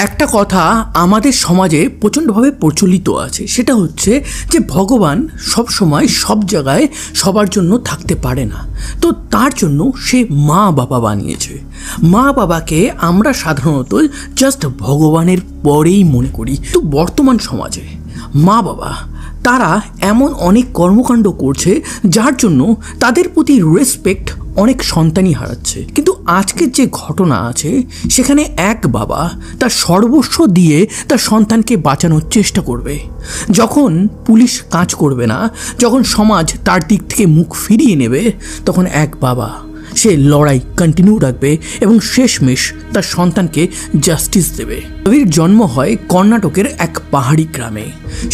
একটা কথা আমাদের সমাজে প্রচণ্ডভাবে প্রচলিত আছে, সেটা হচ্ছে যে ভগবান সব সময় সব জায়গায় সবার জন্য থাকতে পারে না। তো তার জন্য সে মা বাবা বানিয়েছে। মা বাবাকে আমরা সাধারণত জাস্ট ভগবানের পরেই মনে করি। তো বর্তমান সমাজে মা বাবা তারা এমন অনেক কর্মকাণ্ড করছে যার জন্য তাদের প্রতি রেসপেক্ট অনেক সন্তানই হারাচ্ছে। কিন্তু আজকের যে ঘটনা আছে সেখানে এক বাবা তার সর্বস্ব দিয়ে তার সন্তানকে বাঁচানোর চেষ্টা করবে। যখন পুলিশ কাজ করবে না, যখন সমাজ তার দিক থেকে মুখ ফিরিয়ে নেবে, তখন এক বাবা সে লড়াই কন্টিনিউ রাখবে এবং শেষমেশ তার সন্তানকে জাস্টিস দেবে। রবির জন্ম হয় কর্ণাটকের এক পাহাড়ি গ্রামে।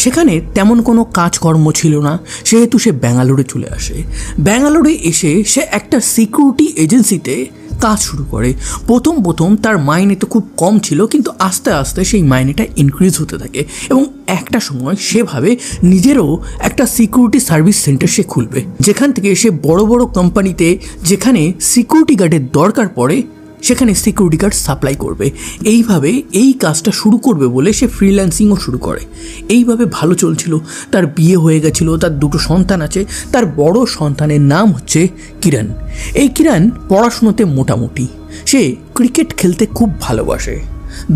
সেখানে তেমন কোনো কাজকর্ম ছিল না, সেহেতু সে ব্যাঙ্গালোরে চলে আসে। ব্যাঙ্গালোরে এসে সে একটা সিকিউরিটি এজেন্সিতে কাজ শুরু করে। প্রথম তার মাইনে তো খুব কম ছিল, কিন্তু আস্তে আস্তে সেই মাইনেটা ইনক্রিজ হতে থাকে এবং একটা সময় সে ভাবে নিজেরও একটা সিকিউরিটি সার্ভিস সেন্টার সে খুলবে, যেখান থেকে সে বড় বড় কোম্পানিতে যেখানে সিকিউরিটি গার্ডের দরকার পড়ে সেখানে সিকিউরিটি গার্ড সাপ্লাই করবে। এইভাবে এই কাজটা শুরু করবে বলে সে ফ্রিল্যান্সিংও শুরু করে। এইভাবে ভালো চলছিল। তার বিয়ে হয়ে গেছিলো, তার দুটো সন্তান আছে। তার বড় সন্তানের নাম হচ্ছে কিরণ। এই কিরণ পড়াশুনোতে মোটামুটি, সে ক্রিকেট খেলতে খুব ভালোবাসে।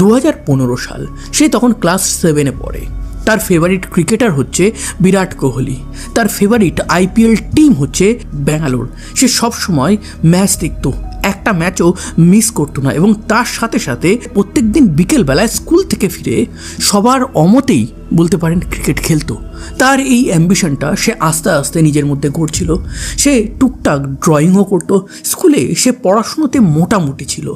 2015 সাল, সে তখন ক্লাস 7-এ পড়ে। তার ফেভারিট ক্রিকেটার হচ্ছে বিরাট কোহলি। তার ফেভারিট IPL টিম হচ্ছে ব্যাঙ্গালোর। সে সবসময় ম্যাচ দেখত, একটা ম্যাচও মিস করতো না এবং তার সাথে সাথে প্রত্যেক দিন বিকেলবেলায় স্কুল থেকে ফিরে সবার অমতেই বলতে পারেন ক্রিকেট খেলতো। তার এই অ্যাম্বিশনটা সে আস্তে আস্তে নিজের মধ্যে গড়ছিল। সে টুকটাক ড্রয়িংও করতো। স্কুলে সে পড়াশুনোতে মোটামুটি ছিল।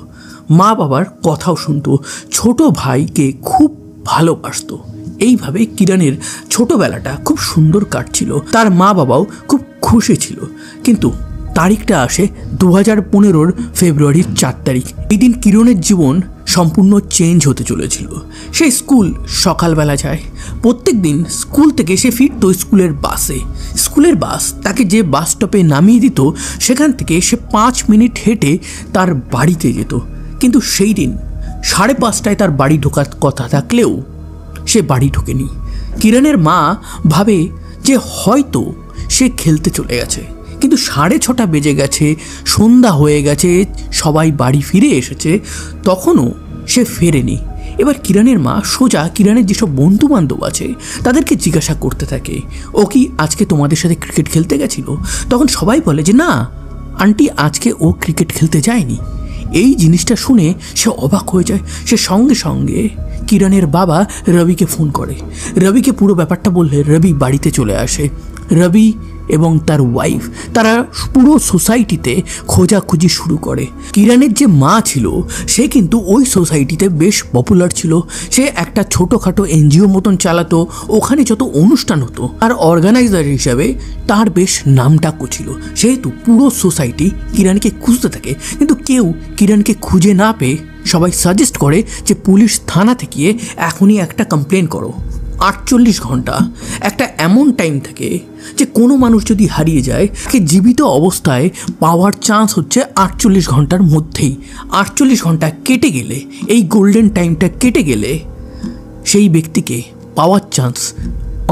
মা বাবার কথাও শুনতো, ছোট ভাইকে খুব ভালোবাসতো। এইভাবে কিরণের ছোটবেলাটা খুব সুন্দর কাটছিল। তার মা বাবাও খুব খুশি ছিল। কিন্তু তারিখটা আসে 2015 ফেব্রুয়ারির 4 তারিখ। এই দিন কিরণের জীবন সম্পূর্ণ চেঞ্জ হতে চলেছিল। সে স্কুল সকালবেলা যায়। প্রত্যেক দিন স্কুল থেকে সে ফিরত স্কুলের বাসে। স্কুলের বাস তাকে যে বাস স্টপে নামিয়ে দিত, সেখান থেকে সে 5 মিনিট হেঁটে তার বাড়িতে যেত। কিন্তু সেই দিন 5:30টায় তার বাড়ি ঢোকার কথা থাকলেও সে বাড়ি ঢোকেনি। কিরণের মা ভাবে যে হয়তো সে খেলতে চলে গেছে, কিন্তু 6:30 বেজে গেছে, সন্ধ্যা হয়ে গেছে, সবাই বাড়ি ফিরে এসেছে, তখনও সে ফেরেনি। এবার কিরণের মা সোজা কিরণের যেসব বন্ধু বান্ধব আছে তাদেরকে জিজ্ঞাসা করতে থাকে, ও কি আজকে তোমাদের সাথে ক্রিকেট খেলতে গেছিল? তখন সবাই বলে যে না আন্টি, আজকে ও ক্রিকেট খেলতে যায়নি। এই জিনিসটা শুনে সে অবাক হয়ে যায়। সে সঙ্গে সঙ্গে কিরণের বাবা রবিকে ফোন করে। রবিকে পুরো ব্যাপারটা বললে রবি বাড়িতে চলে আসে। রবি এবং তার ওয়াইফ তারা পুরো সোসাইটিতে খোঁজাখুঁজি শুরু করে। কিরণের যে মা ছিল সে কিন্তু ওই সোসাইটিতে বেশ পপুলার ছিল। সে একটা ছোটোখাটো NGO মতন চালাতো। ওখানে যত অনুষ্ঠান হতো আর অর্গানাইজার হিসাবে তার বেশ নামডাকও ছিল। সেহেতু পুরো সোসাইটি কিরণকে খুঁজতে থাকে, কিন্তু কেউ কিরণকে খুঁজে না পেয়ে সবাই সাজেস্ট করে যে পুলিশ থানা থেকে এখনই একটা কমপ্লেন করো। 48 ঘন্টা একটা এমন টাইম থাকে যে কোনো মানুষ যদি হারিয়ে যায় তাকে জীবিত অবস্থায় পাওয়ার চান্স হচ্ছে 48 ঘন্টার মধ্যেই। 48 ঘন্টা কেটে গেলে, এই গোল্ডেন টাইমটা কেটে গেলে সেই ব্যক্তিকে পাওয়ার চান্স,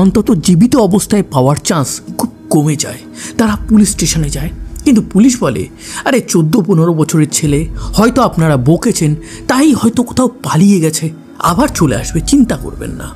অন্তত জীবিত অবস্থায় পাওয়ার চান্স খুব কমে যায়। তারা পুলিশ স্টেশনে যায়, কিন্তু পুলিশ বলে আরে 14-15 বছরের ছেলে, হয়তো আপনারা বকেছেন, তাই হয়তো কোথাও পালিয়ে গেছে, আবার চলে আসবে, চিন্তা করবেন না।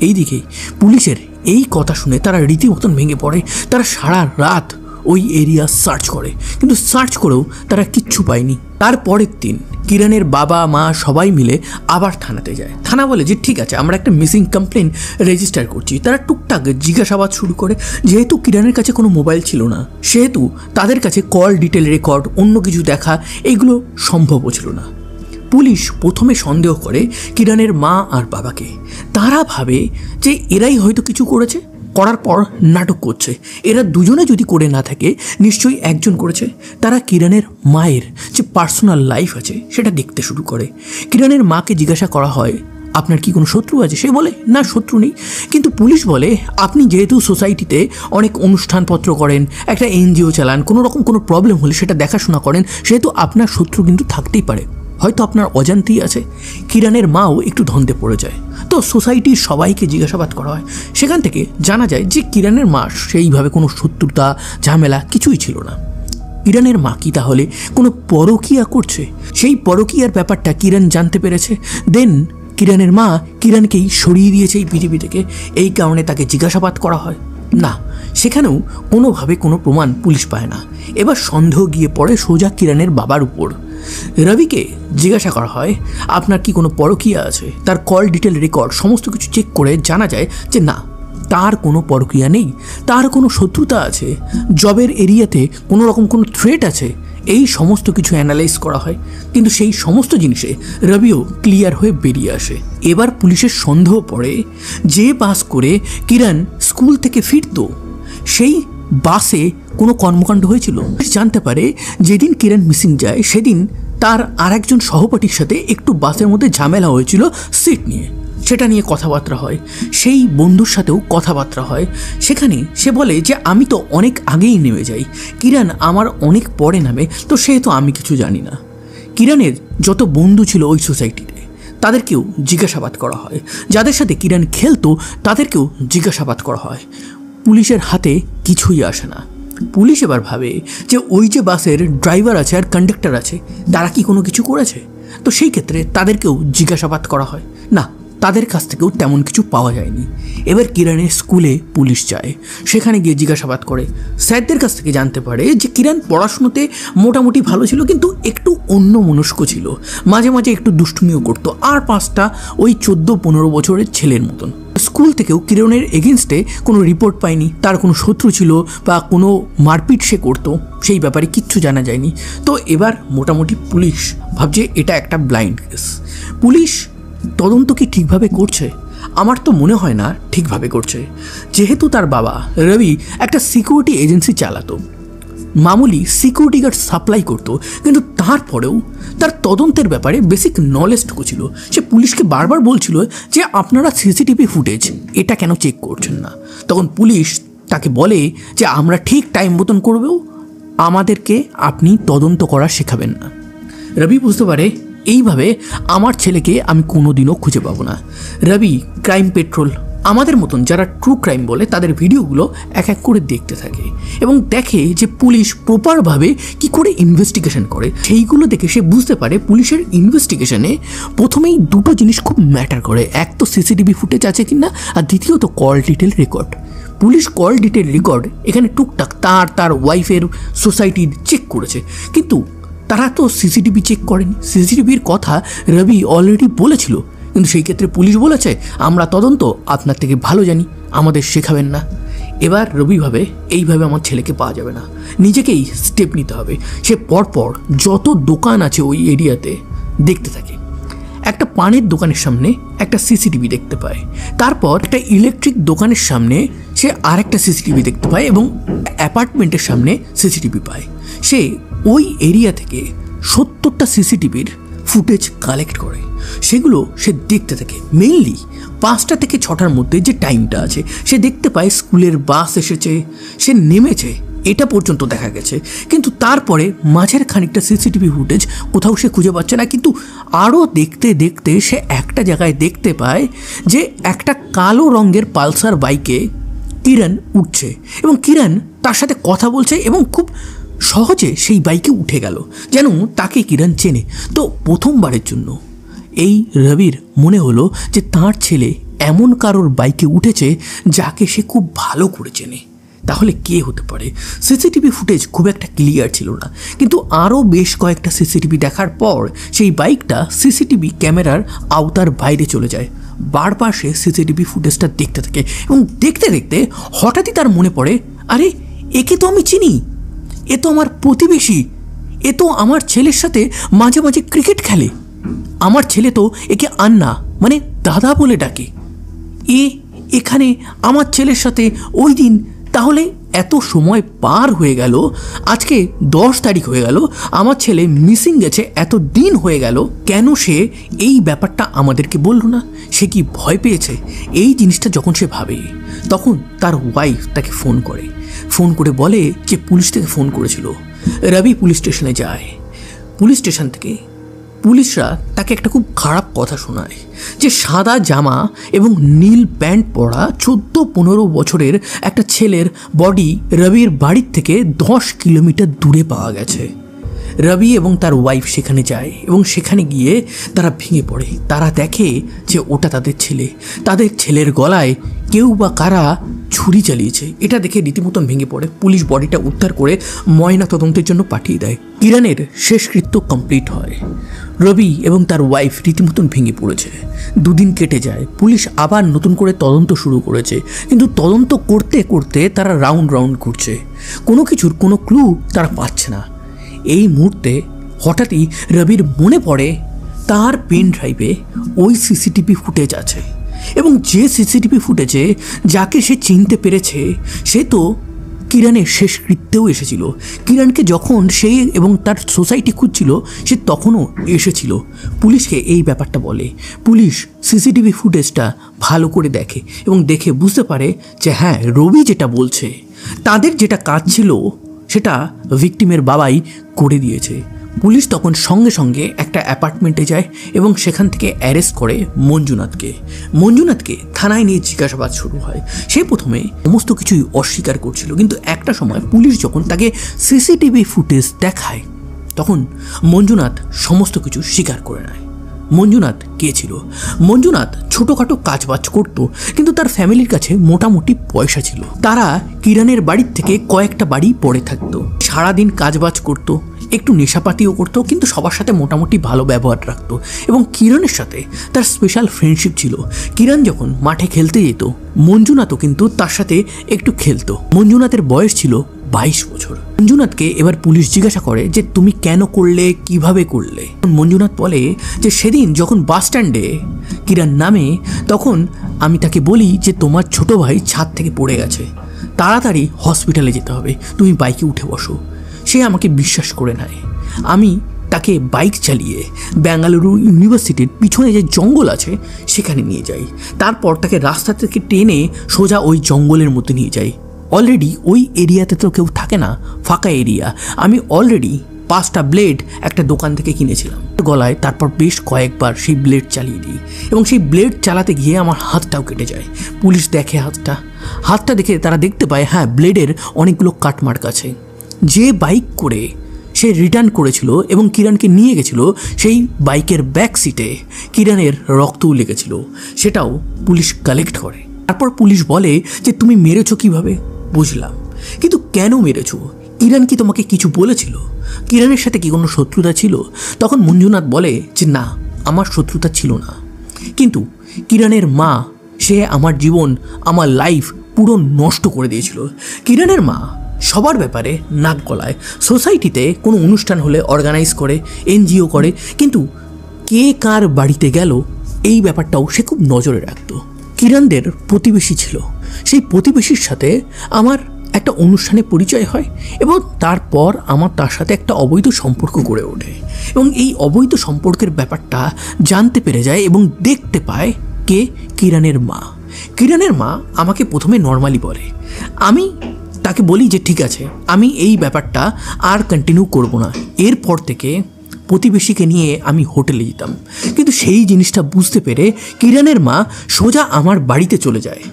এইদিকে পুলিশের এই কথা শুনে তারা রীতিমতন ভেঙে পড়ে। তারা সারা রাত ওই এরিয়া সার্চ করে, কিন্তু সার্চ করেও তারা কিচ্ছু পায়নি। তারপরের দিন কিরণের বাবা মা সবাই মিলে আবার থানাতে যায়। থানা বলে যে ঠিক আছে, আমরা একটা মিসিং কমপ্লেন রেজিস্টার করছি। তারা টুকটাক জিজ্ঞাসাবাদ শুরু করে। যেহেতু কিরণের কাছে কোনো মোবাইল ছিল না, সেহেতু তাদের কাছে কল ডিটেল রেকর্ড, অন্য কিছু দেখা, এগুলো সম্ভবও ছিল না। পুলিশ প্রথমে সন্দেহ করে কিরণের মা আর বাবাকে। তারা ভাবে যে এরাই হয়তো কিছু করেছে, করার পর নাটক করছে। এরা দুজনে যদি করে না থাকে নিশ্চয়ই একজন করেছে। তারা কিরণের মায়ের যে পার্সোনাল লাইফ আছে সেটা দেখতে শুরু করে। কিরণের মাকে জিজ্ঞাসা করা হয় আপনার কি কোনো শত্রু আছে? সে বলে না, শত্রু নেই। কিন্তু পুলিশ বলে আপনি যেহেতু সোসাইটিতে অনেক অনুষ্ঠানপত্র করেন, একটা NGO চালান, কোনো রকম কোনো প্রবলেম হলে সেটা দেখাশোনা করেন, সেহেতু আপনার শত্রু কিন্তু থাকতেই পারে। হয়তো আপনার অজান্তেই আছে। কিরণের মাও একটু ধন্দে পড়ে যায়। তো সোসাইটির সবাইকে জিজ্ঞাসাবাদ করা হয়। সেখান থেকে জানা যায় যে কিরণের মা সেইভাবে কোনো শত্রুতা ঝামেলা কিছুই ছিল না। কিরণের মা কি তাহলে কোনো পরকীয়া করছে? সেই পরকীয়ার ব্যাপারটা কিরণ জানতে পেরেছে। দেন কিরণের মা কিরণকেই সরিয়ে দিয়েছে এই পৃথিবী থেকে। এই কারণে তাকে জিজ্ঞাসাবাদ করা হয়। না, সেখানেও কোনোভাবে কোনো প্রমাণ পুলিশ পায় না। এবার সন্দেহ গিয়ে পড়ে সোজা কিরণের বাবার উপর। রবিকে জিজ্ঞাসা করা হয়, আপনার কি কোনো পরকীয়া আছে? তার কল ডিটেল রেকর্ড সমস্ত কিছু চেক করে জানা যায় যে না, তার কোনো পরকীয়া নেই। তার কোনো শত্রুতা আছে, জবের এরিয়াতে কোনো রকম কোনো থ্রেট আছে, এই সমস্ত কিছু অ্যানালাইজ করা হয়। কিন্তু সেই সমস্ত জিনিসে রবিও ক্লিয়ার হয়ে বেরিয়ে আসে। এবার পুলিশের সন্দেহ পড়ে যে বাস করে কিরণ স্কুল থেকে ফিরত, সেই বাসে কোনো কর্মকাণ্ড হয়েছিল। জানতে পারে যেদিন কিরণ মিসিং যায় সেদিন তার আরেকজন সহপাঠীর সাথে একটু বাসের মধ্যে ঝামেলা হয়েছিল সিট নিয়ে। সেটা নিয়ে কথাবার্তা হয়। সেই বন্ধুর সাথেও কথাবার্তা হয়। সেখানে সে বলে যে আমি তো অনেক আগেই নেমে যাই, কিরণ আমার অনেক পরে নামে, তো সেহেতু আমি কিছু জানি না। কিরণের যত বন্ধু ছিল ওই সোসাইটিতে তাদেরকেও জিজ্ঞাসাবাদ করা হয়। যাদের সাথে কিরণ খেলতো তাদেরকেও জিজ্ঞাসাবাদ করা হয়। পুলিশের হাতে কিছুই আসে না। পুলিশ এবার ভাবে যে ওই যে বাসের ড্রাইভার আছে আর কন্ডাক্টর আছে, তারা কি কোনো কিছু করেছে? তো সেই ক্ষেত্রে তাদেরকেও জিজ্ঞাসাবাদ করা হয়। না, তাদের কাছ থেকেও তেমন কিছু পাওয়া যায়নি। এবার কিরণের স্কুলে পুলিশ যায়। সেখানে গিয়ে জিজ্ঞাসাবাদ করে। স্যারদের কাছ থেকে জানতে পারে যে কিরণ পড়াশুনোতে মোটামুটি ভালো ছিল, কিন্তু একটু অন্যমনস্ক ছিল, মাঝে মাঝে একটু দুষ্টুমিও করতো, আর পাঁচটা ওই 14-15 বছরের ছেলের মতন। স্কুল থেকেও কিরণের এগেনস্টে কোনো রিপোর্ট পায়নি, তার কোনো শত্রু ছিল বা কোনো মারপিট সে করতো, সেই ব্যাপারে কিচ্ছু জানা যায়নি। তো এবার মোটামুটি পুলিশ ভাবছে এটা একটা ব্লাইন্ড কেস। পুলিশ তদন্ত কি ঠিকভাবে করছে? আমার তো মনে হয় না ঠিকভাবে করছে। যেহেতু তার বাবা রবি একটা সিকিউরিটি এজেন্সি চালাতো, মামুলি সিকিউরিটি গার্ড সাপ্লাই করতো, কিন্তু তারপরেও তার তদন্তের ব্যাপারে বেসিক নলেজটুকু ছিল। সে পুলিশকে বারবার বলছিল যে আপনারা সিসিটিভি ফুটেজ এটা কেন চেক করছেন না? তখন পুলিশ তাকে বলে যে আমরা ঠিক টাইম মতন করবেও, আমাদেরকে আপনি তদন্ত করা শেখাবেন না। রবি বুঝতে পারে এইভাবে আমার ছেলেকে আমি কোনোদিনও খুঁজে পাবো না। রবি ক্রাইম পেট্রোল আমাদের মতন যারা ট্রু ক্রাইম বলে তাদের ভিডিওগুলো এক এক করে দেখতে থাকে এবং দেখে যে পুলিশ প্রপারভাবে কি করে ইনভেস্টিগেশন করে। সেইগুলো দেখে সে বুঝতে পারে পুলিশের ইনভেস্টিগেশনে প্রথমেই দুটো জিনিস খুব ম্যাটার করে। এক তো সিসিটিভি ফুটেজ আছে কিনা, আর দ্বিতীয়ত call detail record. Police call detail record এখানে টুকটাক তার ওয়াইফের সোসাইটির চেক করেছে, কিন্তু তারা তো সিসিটিভি চেক করেনি। সিসিটিভির কথা রবি অলরেডি বলেছিল, কিন্তু সেই ক্ষেত্রে পুলিশ বলেছে আমরা তদন্ত আপনার থেকে ভালো জানি, আমাদের শেখাবেন না। এবার রবি ভাবে এইভাবে আমার ছেলেকে পাওয়া যাবে না, নিজেকেই স্টেপ নিতে হবে। সে পরপর যত দোকান আছে ওই এরিয়াতে দেখতে থাকে। একটা পানের দোকানের সামনে একটা সিসিটিভি দেখতে পায়, তারপর একটা ইলেকট্রিক দোকানের সামনে সে আরেকটা সিসিটিভি দেখতে পায় এবং অ্যাপার্টমেন্টের সামনে সিসিটিভি পায়। সে ওই এরিয়া থেকে 70টা সিসিটিভির ফুটেজ কালেক্ট করে, সেগুলো সে দেখতে থাকে। মেইনলি 5টা থেকে 6টার মধ্যে যে টাইমটা আছে সে দেখতে পায় স্কুলের বাস এসেছে, সে নেমেছে, এটা পর্যন্ত দেখা গেছে। কিন্তু তারপরে মাঝের খানিকটা সিসিটিভি ফুটেজ কোথাও সে খুঁজে পাচ্ছে না। কিন্তু আরও দেখতে দেখতে সে একটা জায়গায় দেখতে পায় যে একটা কালো রঙের পালসার বাইকে কিরণ উঠছে এবং কিরণ তার সাথে কথা বলছে এবং খুব সহজে সেই বাইকে উঠে গেল, যেন তাকে কিরণ চেনে। তো প্রথমবারের জন্য এই রবির মনে হলো যে তার ছেলে এমন কারোর বাইকে উঠেছে যাকে সে খুব ভালো করে চেনে। তাহলে কে হতে পারে? সিসিটিভি ফুটেজ খুব একটা ক্লিয়ার ছিল না, কিন্তু আরও বেশ কয়েকটা সিসিটিভি দেখার পর সেই বাইকটা সিসিটিভি ক্যামেরার আওতার বাইরে চলে যায়। বারবার সে সিসিটিভি ফুটেজটা দেখতে থাকে এবং দেখতে দেখতে হঠাৎই তার মনে পড়ে, আরে একে তো আমি চিনি, এ তো আমার প্রতিবেশী, এ তো আমার ছেলের সাথে মাঝে মাঝে ক্রিকেট খেলে। আমার ছেলে তো একে আন্না মানে দাদা বলে ডাকে। এখানে আমার ছেলের সাথে ওই দিন, তাহলে এত সময় পার হয়ে গেল, আজকে 10 তারিখ হয়ে গেল, আমার ছেলে মিসিং গেছে, এত দিন হয়ে গেল, কেন সে এই ব্যাপারটা আমাদেরকে বলল না? সে কি ভয় পেয়েছে? এই জিনিসটা যখন সে ভাবে তখন তার ওয়াইফ তাকে ফোন করে বলে যে পুলিশ থেকে ফোন করেছিল। রবি পুলিশ স্টেশনে যায়। পুলিশ স্টেশন থেকে পুলিশরা তাকে একটা খুব খারাপ কথা শোনায় যে সাদা জামা এবং নীল প্যান্ট পরা 14-15 বছরের একটা ছেলের বডি রবির বাড়ির থেকে 10 কিলোমিটার দূরে পাওয়া গেছে। রবি এবং তার ওয়াইফ সেখানে যায় এবং সেখানে গিয়ে তারা ভেঙে পড়ে। তারা দেখে যে ওটা তাদের ছেলে, তাদের ছেলের গলায় কেউ বা কারা ছুরি চালিয়েছে। এটা দেখে রীতিমতন ভেঙে পড়ে। পুলিশ বডিটা উদ্ধার করে ময়না তদন্তের জন্য পাঠিয়ে দেয়। কিরণের শেষকৃত্য কমপ্লিট হয়। রবি এবং তার ওয়াইফ রীতিমতন ভেঙে পড়েছে। 2 দিন কেটে যায়। পুলিশ আবার নতুন করে তদন্ত শুরু করেছে, কিন্তু তদন্ত করতে করতে তারা রাউন্ড ঘুরছে। কোনো কিছুর কোনো ক্লু তারা পাচ্ছে না। এই মুহূর্তে হঠাৎই রবির মনে পড়ে তার পেন ড্রাইভে ওই সিসিটিভি ফুটেজ আছে, এবং যে সিসিটিভি ফুটেজে যাকে সে চিনতে পেরেছে সে তো কিরণের শেষকৃত্যেও এসেছিল। কিরণকে যখন সে এবং তার সোসাইটি খুঁজছিল সে তখনও এসেছিল। পুলিশকে এই ব্যাপারটা বলে। পুলিশ সিসিটিভি ফুটেজটা ভালো করে দেখে এবং দেখে বুঝতে পারে যে হ্যাঁ, রবি যেটা বলছে, তাদের যেটা কাজ ছিল সেটা ভিকটিমের বাবাই করে দিয়েছে। পুলিশ তখন সঙ্গে সঙ্গে একটা অ্যাপার্টমেন্টে যায় এবং সেখান থেকে অ্যারেস্ট করে মঞ্জুনাথকে থানায় নিয়ে জিজ্ঞাসাবাদ শুরু হয়। সে প্রথমে সমস্ত কিছুই অস্বীকার করছিল, কিন্তু একটা সময় পুলিশ যখন তাকে সিসিটিভি ফুটেজ দেখায় তখন মঞ্জুনাথ সমস্ত কিছু স্বীকার করে নেয়। মঞ্জুনাথ কে ছিল? মঞ্জুনাথ ছোটোখাটো কাজবাজ করতো, কিন্তু তার ফ্যামিলির কাছে মোটামুটি পয়সা ছিল। তারা কিরণের বাড়ির থেকে কয়েকটা বাড়ি পড়ে থাকতো। সারাদিন কাজবাজ করতো, একটু নেশাপাতিও করতো, কিন্তু সবার সাথে মোটামুটি ভালো ব্যবহার রাখতো। এবং কিরণের সাথে তার স্পেশাল ফ্রেন্ডশিপ ছিল। কিরণ যখন মাঠে খেলতে যেত মঞ্জুনাথও কিন্তু তার সাথে একটু খেলতো। মঞ্জুনাথের বয়স ছিল 22 বছর। মঞ্জুনাথকে এবার পুলিশ জিজ্ঞাসা করে যে তুমি কেন করলে, কিভাবে করলে? মঞ্জুনাথ বলে যে সেদিন যখন বাস স্ট্যান্ডে কিরণ নামে তখন আমি তাকে বলি যে তোমার ছোট ভাই ছাদ থেকে পড়ে গেছে, তাড়াতাড়ি হসপিটালে যেতে হবে, তুমি বাইকে উঠে বসো। সে আমাকে বিশ্বাস করে নেয়। আমি তাকে বাইক চালিয়ে বেঙ্গালুরু ইউনিভার্সিটির পিছনে যে জঙ্গল আছে সেখানে নিয়ে যাই। তারপর তাকে রাস্তা থেকে টেনে সোজা ওই জঙ্গলের মধ্যে নিয়ে যাই। অলরেডি ওই এরিয়াতে তো কেউ থাকে না, ফাঁকা এরিয়া। আমি অলরেডি 5টা ব্লেড একটা দোকান থেকে কিনেছিলাম গলায়। তারপর বেশ কয়েকবার সেই ব্লেড চালিয়ে দিই এবং সেই ব্লেড চালাতে গিয়ে আমার হাতটাও কেটে যায়। পুলিশ দেখে হাতটা দেখে তারা দেখতে পায় হ্যাঁ, ব্লেডের অনেকগুলো কাটমার্ক আছে। যে বাইক করে সে রিটার্ন করেছিল এবং কিরণকে নিয়ে গেছিল সেই বাইকের ব্যাক সিটে কিরণের রক্তও লেগেছিল, সেটাও পুলিশ কালেক্ট করে। তারপর পুলিশ বলে যে তুমি মেরেছো কিভাবে? বুঝলাম, কিন্তু কেন মেরেছো? কিরণ কি তোমাকে কিছু বলেছিল? কিরণের সাথে কি কোনো শত্রুতা ছিল? তখন মঞ্জুনাথ বলে যে না, আমার শত্রুতা ছিল না, কিন্তু কিরণের মা, সে আমার জীবন, আমার লাইফ পুরো নষ্ট করে দিয়েছিল। কিরণের মা সবার ব্যাপারে নাক গলায়। সোসাইটিতে কোনো অনুষ্ঠান হলে অর্গানাইজ করে, এনজিও করে, কিন্তু কে কার বাড়িতে গেল এই ব্যাপারটাও সে খুব নজরে রাখত। কিরণদের প্রতিবেশী ছিল, সেই প্রতিবেশীর সাথে আমার একটা অনুষ্ঠানে পরিচয় হয় এবং তারপর আমার তার সাথে একটা অবৈধ সম্পর্ক গড়ে ওঠে এবং এই অবৈধ সম্পর্কের ব্যাপারটা জানতে পেরে যায় এবং দেখতে পায় কে? কিরণের মা। কিরণের মা আমাকে প্রথমে নর্মালি বলে, আমি তাকে বলি যে ঠিক আছে, আমি এই ব্যাপারটা আর কন্টিনিউ করব না। এরপর থেকে প্রতিবেশীকে নিয়ে আমি হোটেলে যেতাম, কিন্তু সেই জিনিসটা বুঝতে পেরে কিরণের মা সোজা আমার বাড়িতে চলে যায়,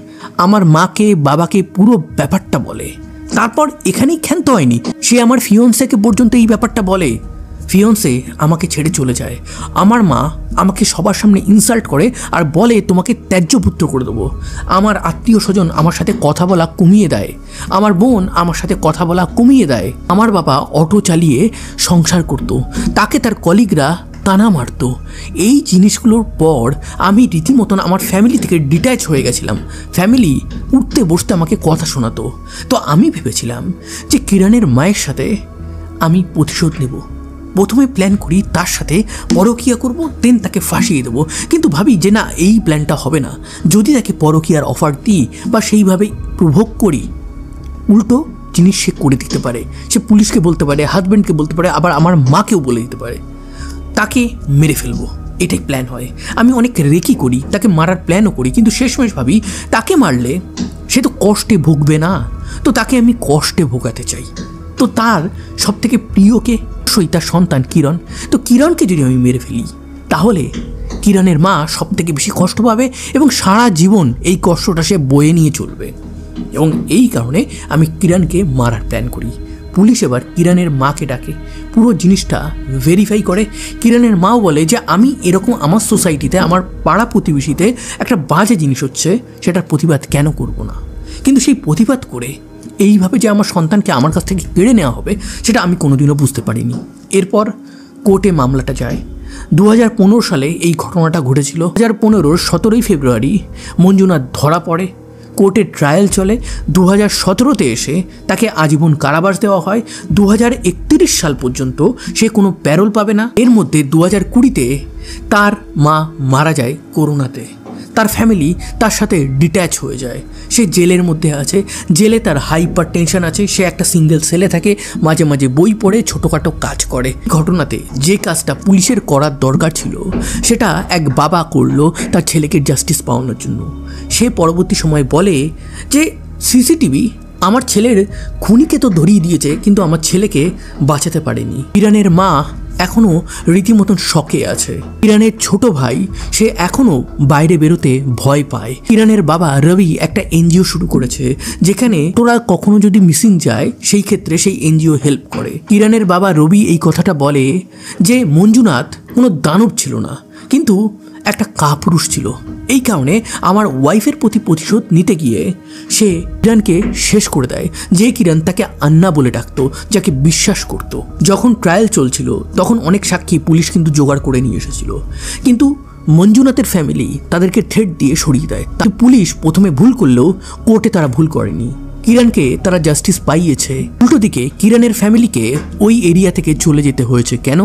আমার মাকে বাবাকে পুরো ব্যাপারটা বলে। তারপর এখানেই ক্ষান্ত হয়নি, সে আমার ফিয়ন্সেকে পর্যন্ত এই ব্যাপারটা বলে। ফিয়ন্সে আমাকে ছেড়ে চলে যায়। আমার মা আমাকে সবার সামনে ইনসাল্ট করে আর বলে তোমাকে ত্যায্যপুত্র করে দেবো। আমার আত্মীয় স্বজন আমার সাথে কথা বলা কমিয়ে দেয়, আমার বোন আমার সাথে কথা বলা কমিয়ে দেয়। আমার বাবা অটো চালিয়ে সংসার করত, তাকে তার কলিগরা টানা মারত। এই জিনিসগুলোর পর আমি রীতিমতন আমার ফ্যামিলি থেকে ডিট্যাচ হয়ে গেছিলাম। ফ্যামিলি উঠতে বসতে আমাকে কথা শোনাতো। তো আমি ভেবেছিলাম যে কিরণের মায়ের সাথে আমি প্রতিশোধ নেব। প্রথমে প্ল্যান করি তার সাথে পরকীয়া করব, দেন তাকে ফাঁসিয়ে দেবো। কিন্তু ভাবি যে না, এই প্ল্যানটা হবে না। যদি তাকে পরকীয়ার অফার দিই বা সেইভাবে প্রভোগ করি, উল্টো জিনিস সে করে দিতে পারে। সে পুলিশকে বলতে পারে, হাজব্যান্ডকে বলতে পারে, আবার আমার মাকেও বলে দিতে পারে। তাকে মেরে ফেলবো, এটাই প্ল্যান হয়। আমি অনেক রেকি করি, তাকে মারার প্ল্যানও করি, কিন্তু শেষমেশ ভাবি তাকে মারলে সে তো কষ্টে ভুগবে না, তো তাকে আমি কষ্টে ভোগাতে চাই। তো তার সব থেকে প্রিয়কে অবশ্যই তার সন্তান কিরণ। তো কিরণকে যদি আমি মেরে ফেলি তাহলে কিরণের মা সব থেকে বেশি কষ্ট পাবে এবং সারা জীবন এই কষ্টটা সে বয়ে নিয়ে চলবে। এবং এই কারণে আমি কিরণকে মারার প্ল্যান করি। পুলিশ এবার কিরণের মাকে ডাকে, পুরো জিনিসটা ভেরিফাই করে। কিরণের মাও বলে যে আমি এরকম আমার সোসাইটিতে, আমার পাড়া প্রতিবেশীতে একটা বাজে জিনিস হচ্ছে, সেটার প্রতিবাদ কেন করব না। কিন্তু সেই প্রতিবাদ করে এইভাবে যে আমার সন্তানকে আমার কাছ থেকে কেড়ে নেওয়া হবে সেটা আমি কোনোদিনও বুঝতে পারিনি। এরপর কোর্টে মামলাটা যায়। 2015 সালে এই ঘটনাটা ঘটেছিল। 2015 17 ফেব্রুয়ারি মঞ্জুনাথ ধরা পড়ে, কোর্টে ট্রায়াল চলে। 2017-তে এসে তাকে আজীবন কারাবাস দেওয়া হয়। 2031 সাল পর্যন্ত সে কোনো প্যারোল পাবে না। এর মধ্যে 2020-তে তার মা মারা যায় করোনাতে। তার ফ্যামিলি তার সাথে ডিট্যাচ হয়ে যায়। সে জেলের মধ্যে আছে, জেলে তার হাইপার টেনশন আছে, সে একটা সিঙ্গেল সেলে থাকে, মাঝে মাঝে বই পড়ে ছোটোখাটো কাজ করে। ঘটনাতে যে কাজটা পুলিশের করার দরকার ছিল সেটা এক বাবা করলো তার ছেলেকে জাস্টিস পাওয়ানোর জন্য। সে পরবর্তী সময় বলে যে সিসিটিভি আমার ছেলের খুনিকে তো ধরিয়ে দিয়েছে, কিন্তু আমার ছেলেকে বাঁচাতে পারেনি। কিরণের মা এখনও রীতিমতন শকে আছে। কিরণের ছোট ভাই সে এখনও বাইরে বেরোতে ভয় পায়। কিরণের বাবা রবি একটা এনজিও শুরু করেছে, যেখানে তোরা কখনো যদি মিসিং যায় সেই ক্ষেত্রে সেই এনজিও হেল্প করে। কিরণের বাবা রবি এই কথাটা বলে যে মঞ্জুনাথ কোনো দানব ছিল না, কিন্তু একটা কাপুরুষ ছিল। এই কারণে আমার ওয়াইফের প্রতি প্রতিশোধ নিতে গিয়ে সে কিরণকে শেষ করে দেয়। যে কিরণ তাকে আন্না বলে ডাকতো, যাকে বিশ্বাস করত। যখন ট্রায়াল চলছিল তখন অনেক সাক্ষী পুলিশ কিন্তু জোগাড় করে নিয়ে এসেছিল, কিন্তু মঞ্জুনাথের ফ্যামিলি তাদেরকে থ্রেট দিয়ে সরিয়ে দেয়। তাই পুলিশ প্রথমে ভুল করলেও কোর্টে তারা ভুল করেনি, কিরণকে তারা জাস্টিস পাইয়েছে। উল্টো দিকে কিরণের ফ্যামিলিকে ওই এরিয়া থেকে চলে যেতে হয়েছে। কেন?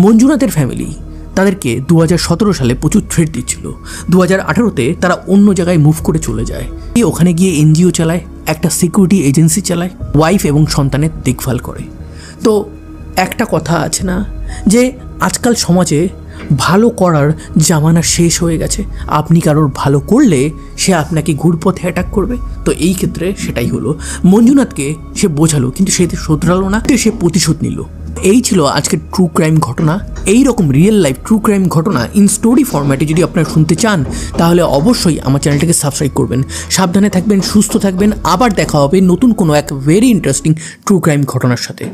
মঞ্জুনাথের ফ্যামিলি তাদেরকে 2017 সালে প্রচুর থ্রেট দিচ্ছিল। 2018-তে তারা অন্য জায়গায় মুভ করে চলে যায়। ওখানে গিয়ে এনজিও চালায়, একটা সিকিউরিটি এজেন্সি চালায়, ওয়াইফ এবং সন্তানের দেখভাল করে। তো একটা কথা আছে না যে আজকাল সমাজে ভালো করার জামানা শেষ হয়ে গেছে। আপনি কারোর ভালো করলে সে আপনাকে ঘুরপথে অ্যাটাক করবে। তো এই ক্ষেত্রে সেটাই হলো। মঞ্জুনাথকে সে বোঝালো, কিন্তু সে শোধরালো না, সে প্রতিশোধ নিল। এই ছিল আজকের ট্রু ক্রাইম ঘটনা। এই রকম রিয়েল লাইফ ট্রু ক্রাইম ঘটনা ইন স্টোরি ফরম্যাটে যদি আপনারা শুনতে চান তাহলে অবশ্যই আমার চ্যানেলটাকে সাবস্ক্রাইব করবেন। সাবধানে থাকবেন, সুস্থ থাকবেন। আবার দেখা হবে নতুন কোনো এক ভেরি ইন্টারেস্টিং ট্রু ক্রাইম ঘটনার সাথে।